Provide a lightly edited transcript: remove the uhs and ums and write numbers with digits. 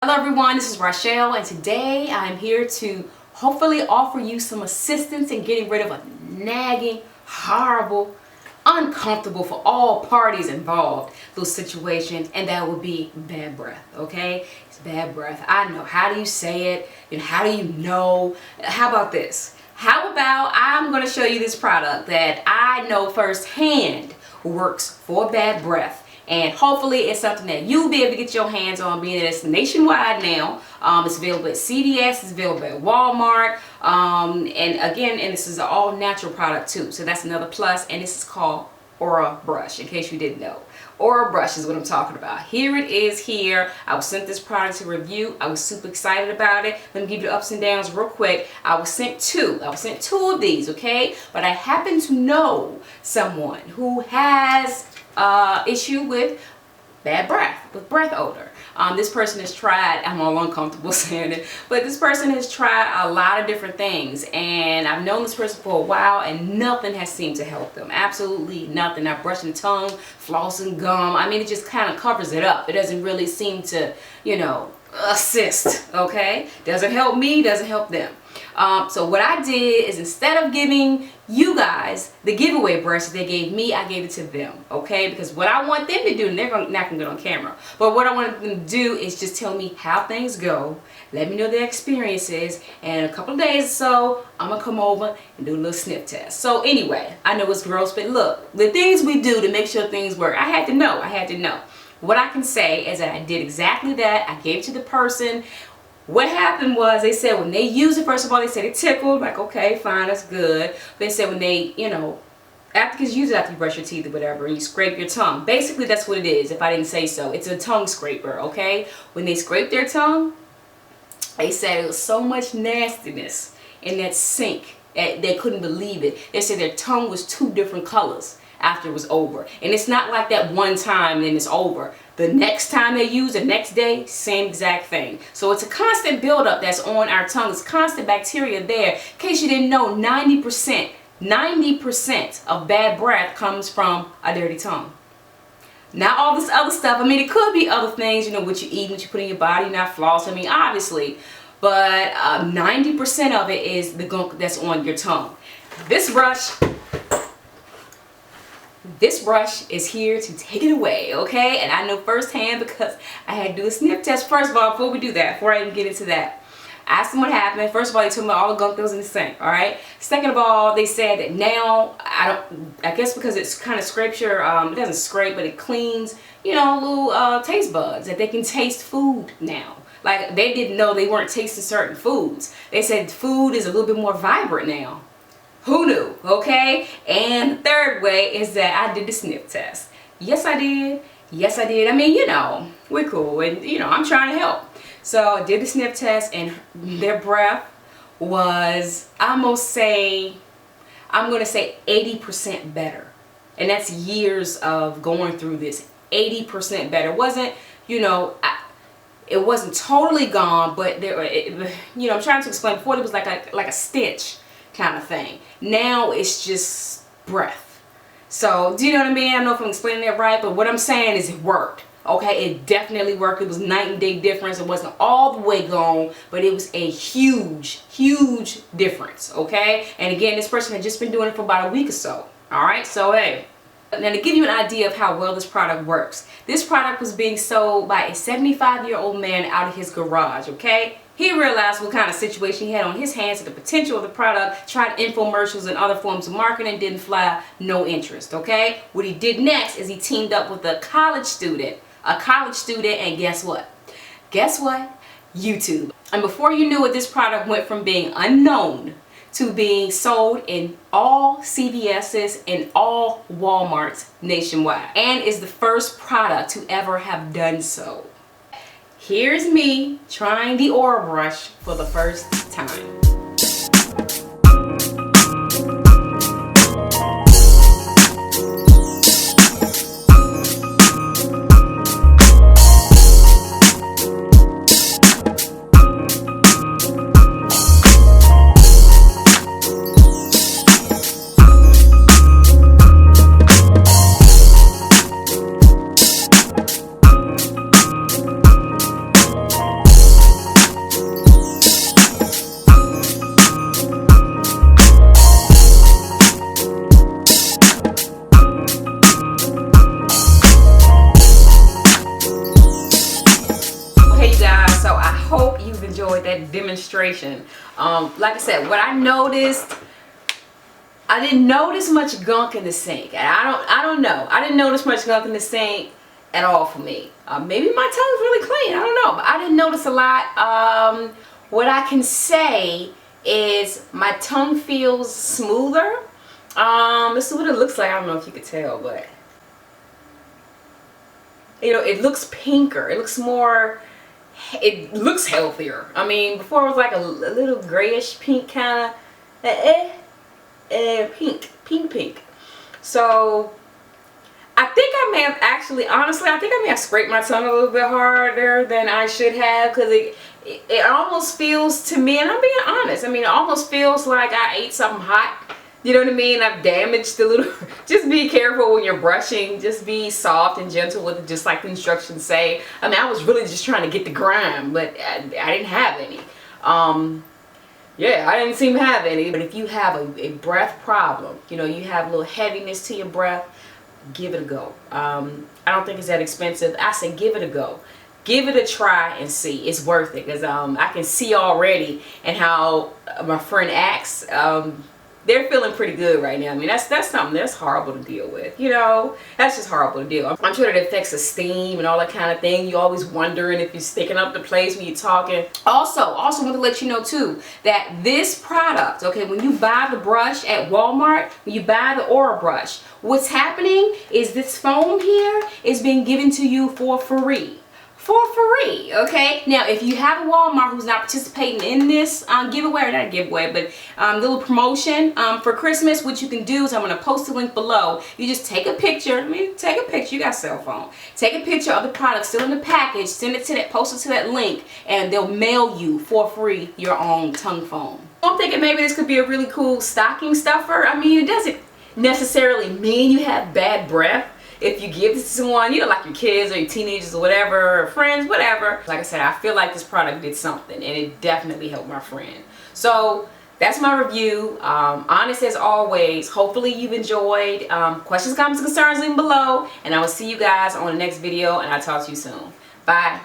Hello everyone, this is Rochelle, and today I'm here to hopefully offer you some assistance in getting rid of a nagging, horrible, uncomfortable for all parties involved little situation, and that would be bad breath. Okay, it's bad breath. I know. How do you say it, and how do you know? How about this? How about I'm going to show you this product that I know firsthand works for bad breath. And hopefully it's something that you'll be able to get your hands on, being that it's nationwide now. It's available at CVS, it's available at Walmart. And this is an all natural product too. So that's another plus. And this is called Aura Brush, in case you didn't know. Aura Brush is what I'm talking about. Here it is here. I was sent this product to review. I was super excited about it. Let me give you the ups and downs real quick. I was sent two of these, okay? But I happen to know someone who has issue with bad breath, with breath odor. This person has tried, I'm all uncomfortable saying it, but this person has tried a lot of different things, and I've known this person for a while and nothing has seemed to help them. Absolutely nothing. Not brushing tongue, flossing gum. I mean, it just kind of covers it up. It doesn't really seem to, assist, okay? Doesn't help me, doesn't help them. So what I did is, instead of giving you guys the giveaway brush that they gave me, I gave it to them, okay? Because what I want them to do, and they're not going to get on camera, but what I want them to do is just tell me how things go, let me know their experiences, and in a couple of days or so, I'm going to come over and do a little sniff test. So anyway, I know it's gross, but look, the things we do to make sure things work, I had to know. What I can say is that I did exactly that. I gave it to the person. What happened was, they said when they use it, first of all, they said it tickled. Like, okay, fine, that's good. They said when they, after you use it after you brush your teeth or whatever, and you scrape your tongue. Basically, that's what it is, if I didn't say so. It's a tongue scraper, okay? When they scrape their tongue, they said it was so much nastiness in that sink. They couldn't believe it. They said their tongue was two different colors after it was over. And it's not like that one time and it's over. The next time they use it, next day, same exact thing. So it's a constant buildup that's on our tongue. It's constant bacteria there. In case you didn't know, 90% of bad breath comes from a dirty tongue. Not all this other stuff. I mean, it could be other things, what you eat, what you put in your body, not floss. I mean, obviously. But 90% of it is the gunk that's on your tongue. This brush is here to take it away, okay? And I know firsthand because I had to do a sniff test. First of all, before we do that, before I even get into that, I asked them what happened. First of all, they told me all the gunk that was in the sink, all right? Second of all, they said that now, I guess because it's kind of scrapes your, it doesn't scrape, but it cleans, little taste buds, that they can taste food now. Like, they didn't know they weren't tasting certain foods. They said food is a little bit more vibrant now. Who knew, okay? And the third way is that I did the sniff test. Yes, I did. I mean, we're cool, and, I'm trying to help. So I did the sniff test, and their breath was, I'm going to say 80% better. And that's years of going through this. 80% better. It wasn't, it wasn't totally gone, but I'm trying to explain. Before, it was like a stench kind of thing. Now it's just breath. So, do you know what I mean? I don't know if I'm explaining that right, but what I'm saying is it worked. Okay, it definitely worked. It was night and day difference. It wasn't all the way gone, but it was a huge difference. Okay, and again, this person had just been doing it for about a week or so. All right, so hey. Now, to give you an idea of how well this product works, this product was being sold by a 75-year-old man out of his garage, okay? He realized what kind of situation he had on his hands, and the potential of the product, tried infomercials and other forms of marketing, didn't fly, no interest, okay? What he did next is he teamed up with a college student, and guess what? YouTube. And before you knew it, this product went from being unknown to being sold in all CVS's and all Walmarts nationwide, and is the first product to ever have done so. Here's me trying the Aura Brush for the first time. enjoyed that demonstration. Like I said, what I noticed, I didn't notice much gunk in the sink. And I don't know. I didn't notice much gunk in the sink at all for me. Maybe my tongue's really clean. I don't know. But I didn't notice a lot. What I can say is my tongue feels smoother. This is what it looks like. I don't know if you could tell, but you know, it looks pinker. It looks more, it looks healthier. I mean, before it was like a little grayish pink kind of, pink. So I think I may have actually, honestly, I think I may have scraped my tongue a little bit harder than I should have, because it almost feels to me, and I'm being honest, I mean, it almost feels like I ate something hot. You know what I mean? I've damaged a little. Just be careful when you're brushing. Just be soft and gentle with it, just like the instructions say. I mean, I was really just trying to get the grime, but I didn't have any. Yeah, I didn't seem to have any. But if you have a breath problem, you know, you have a little heaviness to your breath, give it a go. I don't think it's that expensive. I say give it a go. Give it a try and see. It's worth it, because I can see already and how my friend acts. They're feeling pretty good right now. I mean, that's something that's horrible to deal with. You know, that's just horrible to deal with. I'm sure that it affects esteem and all that kind of thing. You're always wondering if you're sticking up the place when you're talking. Also want to let you know too that this product, okay, when you buy the brush at Walmart, when you buy the Aura brush, what's happening is this foam here is being given to you for free. For free, okay? Now, if you have a Walmart who's not participating in this giveaway, or not a giveaway, but little promotion for Christmas, what you can do is I'm going to post the link below. You just take a picture. I mean, take a picture. You got a cell phone. Take a picture of the product still in the package. Send it to that, post it to that link, and they'll mail you for free your own tongue foam. I'm thinking maybe this could be a really cool stocking stuffer. I mean, it doesn't necessarily mean you have bad breath. If you give this to someone, you know, like your kids or your teenagers or whatever, or friends, whatever. Like I said, I feel like this product did something, and it definitely helped my friend. So that's my review. Honest as always. Hopefully you've enjoyed. Questions, comments, concerns, leave them below. And I will see you guys on the next video, and I'll talk to you soon. Bye.